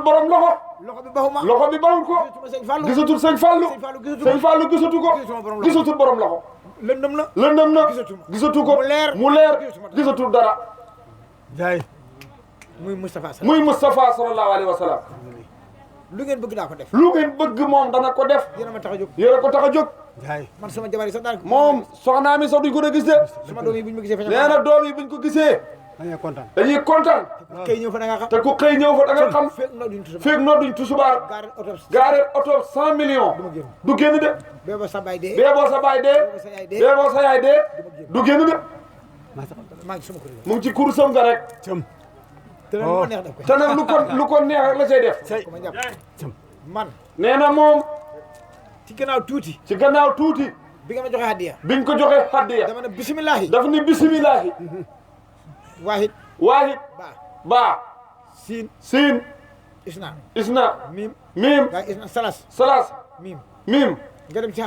borom loxo loxo bi baxuma loxo bi bawul ko gisatul sëñ Fallou sëñ Fallou gisatu ko gisatul borom loxo lëndëm na lëndëm na gisatu ko mu leer gisatul dara jaay muy Moustapha sallallahu alayhi wa sallam lu ngeen bëgg daa ko def lu ngeen bëgg moom dana ko def yéen a ma tax a jóg yéen a ko tax a jóg jaay man sama jabar yi sax daal moom soxnaam yi sax duñ ko a gis de sama doom yi buñ ma gisee nee na doom yi buñ ko gisee dañuy kontaan dañuy kontaan kay ñëw fa da nga xam te ku xëy ñëw fa da nga xam feeg noo duñ tusubaar gaare oto 100 millions du génn de bee boo sa baay dee bee boo sa baay dee bee boo sa yaay dee du génn de maa ngi sama kër mu ngi ci kursam ga rek te nag lu ko neex def ko te nag lu ko neex rek la cay def ko ma jàpp man nee na moom ci gannaaw tuuti ci gannaaw tuuti bi nga ma joxe hadiya biñ ko joxe hadiya dama ne bisimilahi daf ni bisimilahi waahid baa siin isna miim gaa isna salas miim nga dem ci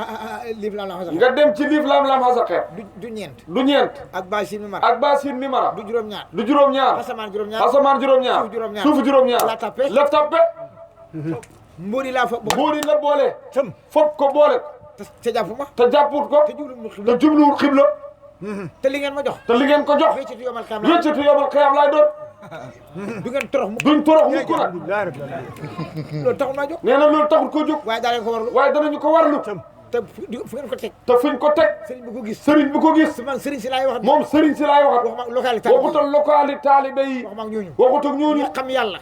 liif lam lam xasa nga dem ci liif lam lam xasa xeet du ñeent ak baa siin mi mara du juróom-ñaar du juróom-ñaar asamaan juróom-ñaar suuf juróom-ñaar la tappe mbóori laa foog mbóori la boole foog ko boole te jàpp ma te jàpput ko te jubluwul xibla te li ngeen ma jox te li ngeen ko jox wéccatu yomal xiyam laay doon du ngeen torox mukk duñ torox mukk nag loolu taxul maa jóg nee na loolu taxul ko jóg waaye daa leen ko warlu waaye danañu ko warlu te fu ngeen ko teg te fuñ ko teg sëriñ bu ko gis man sëriñ si laay wax moom sëriñ si laay waxat waxuma localité waxutal localité taalibe yi waxuma ak ñooñu waxut ak ñooñu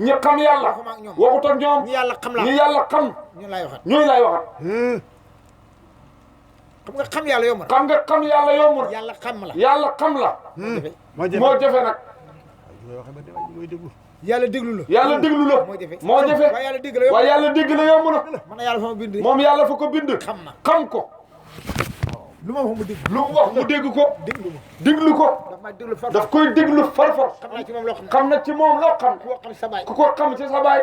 ñi xam yàlla waxuma ak ñoom waxut ak ñoom ñi yàlla xam la ñi yàlla xam ñun laay waxat ñooy laay waxat xam nga xam yàlla yomb na xam nga xam yàlla yomb na yàlla xam la moo jafe nag yàlla déglu la moo jafe waaye yàlla dégg la yomb na man yàlla fa ma bind moom yàlla fa ko bind xam ko lu ma wax mu dégg lu mu wax mu dégg ko déglu ko daf koy déglu farfar xam na ci moom loo xam ku ko xam ci sa baay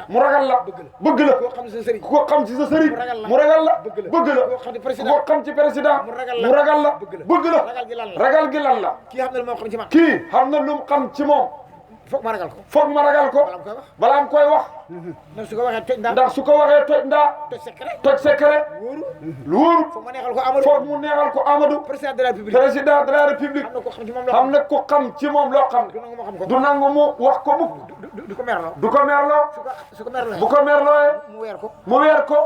mu ragal la bëgg la ku ko xam ci sa sëriñ mu ragal la bëgg la ku ko xam ci président mu ragal la bëgg la ragal gi lan la kii xam na lu ma xam ci man kii xam na lu mu xam ci moom foog ma ragal ko balaa am koy wax ndax su ko waxee toj ndaa ndax su ko waxee toj ndaa toj secret lu wóoru foog mu neexal ko Amadou foog mu neexal ko Amadou président de la République xam na ko xam ci moom loo xam du nangu mu wax ko mukk du ko merloo bu ko merlooyee mu weer ko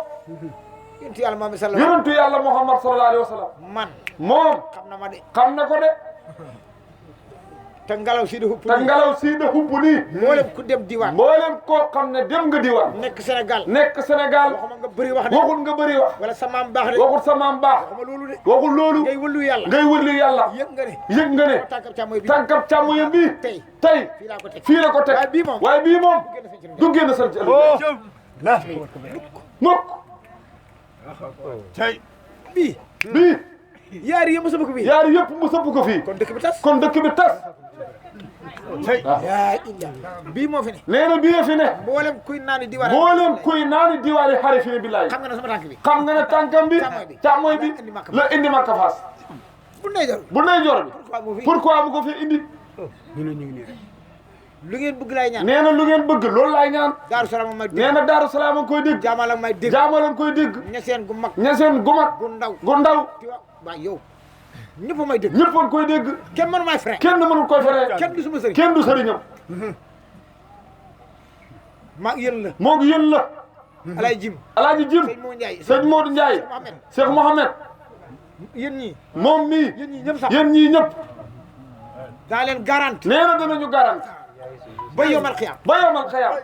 yonentu yàlla Muhammad sallallahu alayhi wa sallam man moom xam na ko de te ngelaw sii da hubb nii mboolem ku dem diwaan mboolem koo xam ne dem nga diwaan nekk Sénégal waxuma nga bëri wax de waxul nga bëri wax wala sa maam baax de waxul sa maam baax waxul loolu ngay wëllu yàlla yëg nga ne tànkab càmmoñ bii tey fii la ko teg waaye bii moom du génn san ci ëllëg mukk bii yaari yëpp mu sëpp ko fii yaari yëpp mu sëpp ko fii kon dëkk bi tas yaa illa bii moo fi ne nee na bii fi ne mboolem kuy naani diwaani xari fi ne billaay xam nga ne sama tànk bi xam nga ne tànkam bi càmmooy bi la indi Makka Faas bu ndeyjoor bi pourquoi mu ko fi indi lu ngeen bëgg laay ñaan nee na lu ngeen bëgg loolu laay ñaan Daaru Salaam may dégg nee na Daaru Salaam a koy dégg jaamalam may dégg koy dégg ñeseen gu mag gu ndaw waaw yow ñëpp may dégg ñëpp a koy dégg kenn mënu may frein kenn mënul koy frein kenn du sama sëriñ kenn du sëriñam maa yéen la moo ngi yéen la Alaaji Jim sëñ Modou Ndiaye Cheikh Mohamed yéen ñii moom mii yéen ñii ñëpp daa leen garanti nee na danañu garanti ba yomal xiyaam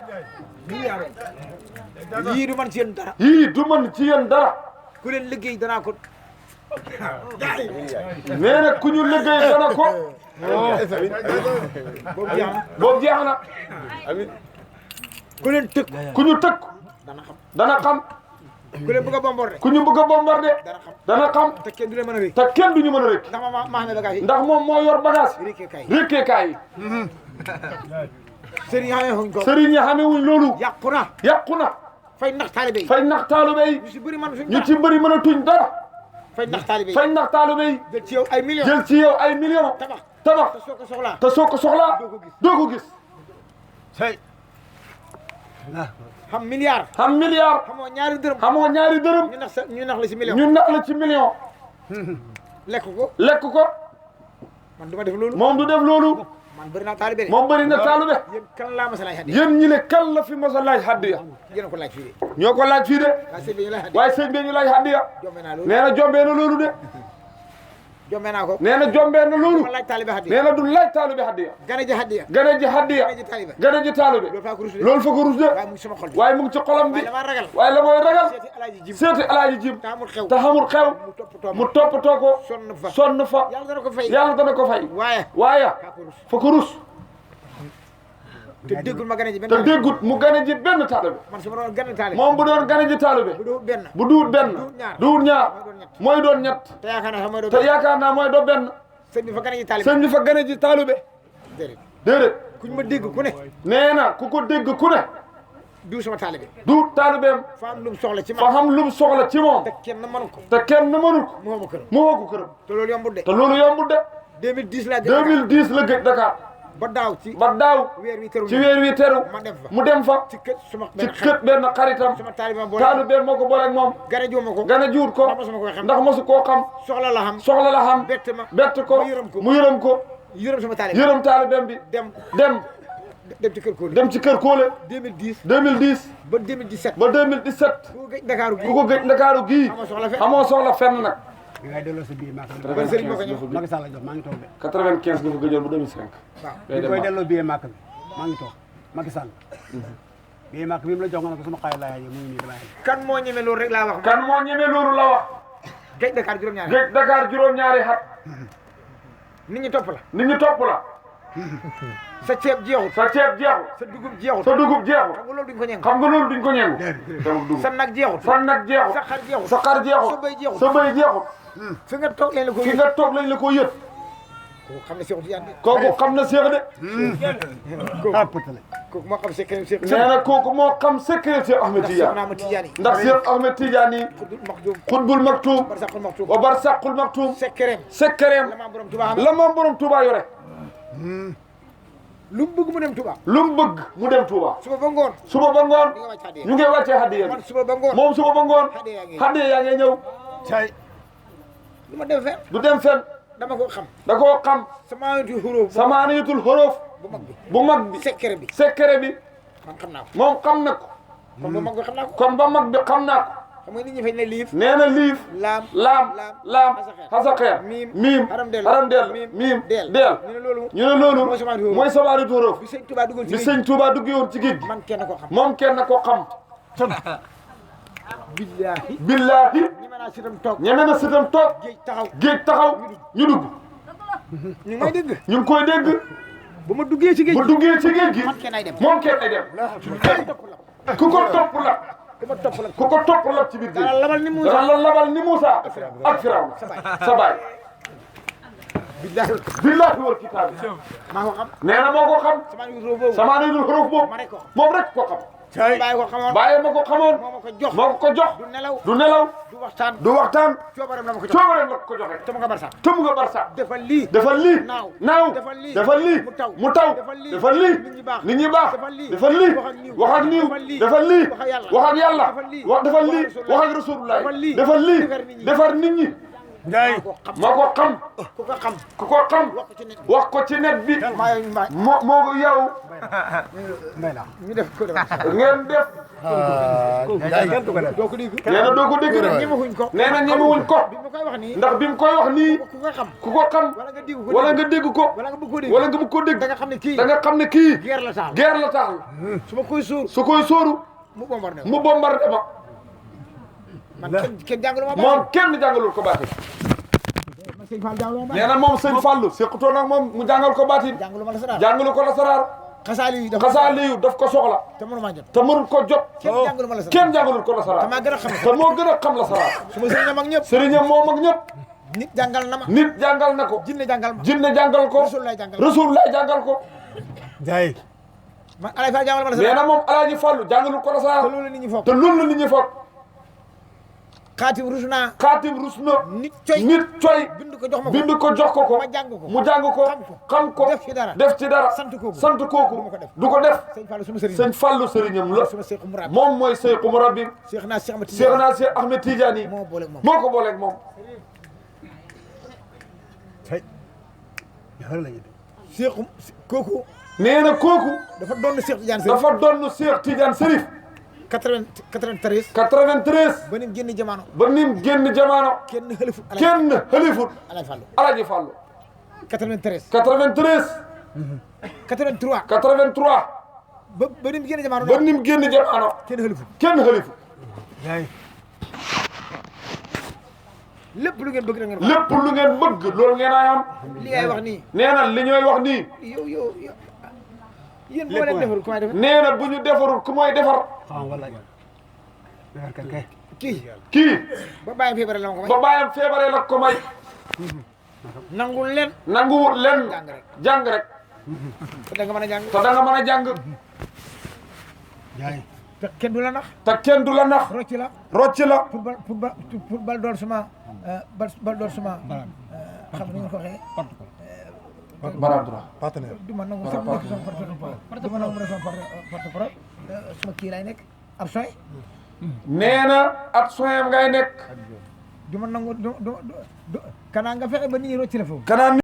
yii du man ci yéen dara ku leen liggéey danaa ko nee na ku ñu liggéey dana ko boobu jeex na ku leen tëkk ku ñu tëkk dana xam ku leen bëgg a bombardé ku ñu bëgg a bombardé dana xam te kenn du leen mën a rëkk te kenn du ñu mën a rëkk ndax moom moo yor bagage rékkeekaay yi sëriñ yi xamee wuñ loolu yàqu na fay nax taalibe yi ñu ci bëri mën a tuñ dara fay nax taalibe yi jël ci yow ay millions tabax te soo ko soxlaa doo ko gis xam milliard xam milliard xamoo ñaari dërëm xamoo ñaari dërëm ñu nax la ci million ñu nax la ci million lekk ko lekk ko man du ma def loolu moom du def loolu man bëri naa taalibe de moom bëri na taalube yéen kan laa masa laaj hadiya yéen ñi ne kan la fi mos a laaj hadiya yéen a ko laaj fii de ñoo ko laaj fii de waa sëñ bi ñu laaj hadiya waaye sëñ bi ñu laaj hadiya jombe naa loolu nee na jombee na loolu de jombe naa ko nee na jombee na loolu ma laaj taalibe hadiya nee na du laaj taalube hadiya gane ji hadiya gane ji hadiya gane ji taalibe gane ji taalube loolu faa ko rus de loolu fa ko rus de waaye mu ngi sama xol bi waaye mu ngi ci xolam bi waaye dama ragal waaye la mooy ragal seeti alaaji jim seeti alaaji jim te amul xew te xamul xew mu toppatoo mu toppatoo ko sonn fa sonn fa yàlla dana ko fay yàlla dana ko fay waaye waaye faa ko rus fa ko rus te déggul ma gane ji benn te déggut mu gane ji benn taalube man su ma doon gane taalibe moom bu doon gane ji taalube bu dul benn bu duut benn duut ñaar mooy doon ñett te yaakaar naa sax mooy te doon yaakaar naa mooy do benn sëñ bi fa gane ji taalibe sëñ bi fa gane ji taalube déedéet déedéet kuñ ma dégg ku ne nee na ku ko dégg ku ne diw sama taalibe duut taalibeem fa am lu mu soxla ci fa man xam lu mu soxla ci moom te kenn mënu ko te kenn mënul ko moo ma kër mu woo ko këram te loolu yombul de te loolu yombul de 2010 laa jël 2010 la gëj Dakar ba daaw ci ba daaw weer wi teru ci weer wi teru ma dem fa mu dem fa ci kër suma ci benn kët benn xaritam suma taalibe ma boole taalibeem moo ko booleeg moom gane ji ma ko gane juut ko ndax mosuma koy xam ndax mosu koo xam soxla la xam soxla la xam bett ma bett ko mu yërëm ko mu yërëm ko yërëm sama taalibe yërëm taalibeem bi dem dem ci kër Kóoli dem ci kër Kóole 2010 2010 ba 2017 ba 2017 ku gëj Dakar gi ku ko gëj Ndakaaru gii amoo soxla fenn amoo soxla fenn nag bi ngay delloo sa billet Màkka ban sëriñ moo ko ñëw Macky Sall la jox maa ngi toog de 95 nga ko gëjoon ba 2005 waaw bi koy delloo billet Màkka bi maa ngi toog Macky Sall billet Màkka bi mu la jox nga ne ko sama xaay laa yaay mu ngi nii dama yaay kan moo ñeme loolu rek laa wax kan moo ñeme loolu la wax gëj Dakar juróom-ñaari gëj Dakar juróom-ñaari xat nit ñi topp la nit ñi topp la sa ceeb jeexut sa ceeb jeexul sa dugub jeexut sa dugub jeexul xam nga loolu duñ ko ñeng xam nga loolu duñ ko ñeengu sa nag jeexut sa nag jeexul sa xar jeexut sa xar jeexul sa bëy jeexut sa bëy jeexul fi nga toog leen la ko fi nga toog lañ la ko yët kooku xam ne Seexu Tijaan de kooku xam na seex de ah pëtale kooku moo xam secret Seex nee na kooku moo xam secret Seex Ahmed Seex Tidiane naa ma Tijaan yi ndax Seex Ahmed Tidiane yi xudul maxdum xutbul maktuum barsaqul maxdum wa barsaqul maktuum secret secret la maam borom Tuubaa xam la moom borom Touba yore lu mu bëgg mu dem Tuubaa lu mu bëgg mu dem Touba suba ba ngoon suba ba ngoon di nga wàcc hadiya ñu ngi wàccee hadiya bi man suba ba ngoon moom suba ba ngoon hadiya yaa ngi ñëw cay lu ma dem fenn du dem fenn dama ko xam da koo xam sama yoti xuróof samaaniyatul xorof bu mag bi bu mag bi secret bi secret bi man xam naa ko moom xam na ko kon bu mag bi xam naa ko kon ba mag bi xam naa ko xam nga nit ñi fay ne liif nee na liif laam laam xasaxeer miim haram haram del miim deel ñu ne loolu ñu ne loolu mooy samaaniyatul xorof mooy samaaniyatul xorof bi sëñ Tuubaa duggoon ci bi géej sëñ Touba duggee woon ci géej gi man kenn ko xam moom kenn ko xam billaahi billaahi ñeme naa si tam toog ñeme na sëtam toog géej taxaw géej taxaw ñu dugg ñu may dégg ñu ngi koy dégg bu ma duggee ci géej bu duggee ci géej gi man kenn ay dem moom kenn ay dem topp la ku ko topp la ku ma topp la ku ko topp la ci biir dara géej labal ni mu dana la labal ni Moussa ak Firawna sa baay billaahi billaahi wal kitaab maa ko xam nee na moo ko xam samaaniyatul xorof boobu samaaniyatul xorof boobu ma rek ko moom rek ko xam cay bàyyi ko xamoon bàyyi ma ko xamoon moo ma ko jox moo ko jox du nelaw du nelaw du waxtaan du waxtaan coobareem la ma ko jox coobareem la ko joxe te mu nga barsa tëmb nga barsa defal lii defal lii naaw defal lii defal lii mu taw mu taw defal lii defal lii nit ñi baax nit ñi baax defal lii defal lii wax ak niiw wax ak niiw defal lii defal lii wax ak yàlla wax ak yàlla defal lii wax defal lii wax wax ak rasulullah defal lii defal lii defar nit ñi defar nit ñi Njaay moo ko xam ku ko xam ku ko xam wax ko ci nit wax ko ci net bi maa moo yow mbay la ñu def ko defal ngeen def Njaay kenn du ko def doo ko dégg nee na doo ko dégg de ñemewuñ ko nee na ñemewuñ ko bi ma koy wax nii ndax bi mu koy wax nii ku ko xam ku ko xam wala nga dégg ko wala nga dégg ko wala nga bëgg ko dégg wala nga bëgg ko dégg da nga xam ne kii da nga xam ne kii guerre la taal guerre la taal su ma koy sóor su koy sóoru mu bombardé mu bombardé ma man kenn jàngalu ma moom kenn jàngalul ko baatin man sëñ Fall jàngalu ma nee na moom sëñ Fallou sequtoon ak moom mu jàngal ko baatin jàngalu ma la saraar jàngalu ko la saraar xasaali yi dafa xasaaliyu daf ko soxla te mënu maa jot te mënul ko jot kenn jàngalu ma la saraar kenn jàngalul ko la saraar damaa gën a xam te moo gën a xam la saraar su ma sëriñam ak ñëpp sëriñam moom ak ñëpp nit jàngal na ma nit jàngal na ko jinne jàngal ma jinne jàngal ko Rasul lay jàngal Rasul lay jàngal ko Njaay man Alay Fall jàngal ma la nee saraar na moom Alaaji Fallou jàngalul ko la te saraar loolu la nit ñi foog te loolu la nit ñi foog xaatim rus naa xaatim rus na nit coy bind ko jox ma ko bind ko jox ko ma jàng ko mu jàng ko xam ko def ci dara sant kooku du ko def sëñ Fallou suma sëriñ sëñ Fallou sëriñam la suma Cheikh Mourabbi moom mooy Cheikh Mourabbi Cheikh naa Cheikh Ahmed Tidiane moo ko booleeg moom Cheikh kooku nee na kooku dafa doon Cheikh Tidiane Serif 93 ba nim génn jamono kenn xalifut Alaji Fallou 93 ba nim génn jamono kenn xalifut lépp lu ngeen bëgg da ngeen lépp lu ngeen bëgg loolu ngeen ay am li ngay wax nii nee na li ñooy wax nii yow yéen boo leen defarul ku may defar nee na bu ñu defarul ku mooy defar kii ba bàyyam feebare la ko may nanguwul leen jàng rek te da nga mën a jàng te kenn du la nax rocc la pour bal doon suma bal doon suma xam ni nga ko waxee partenaire du ma nangu sax nekk sama porte-parole suma kii lay nekk ab soy nee na ab soyam ngay nekk du ma nangu kanaa nga fexe ba nit ñi rocc la foofu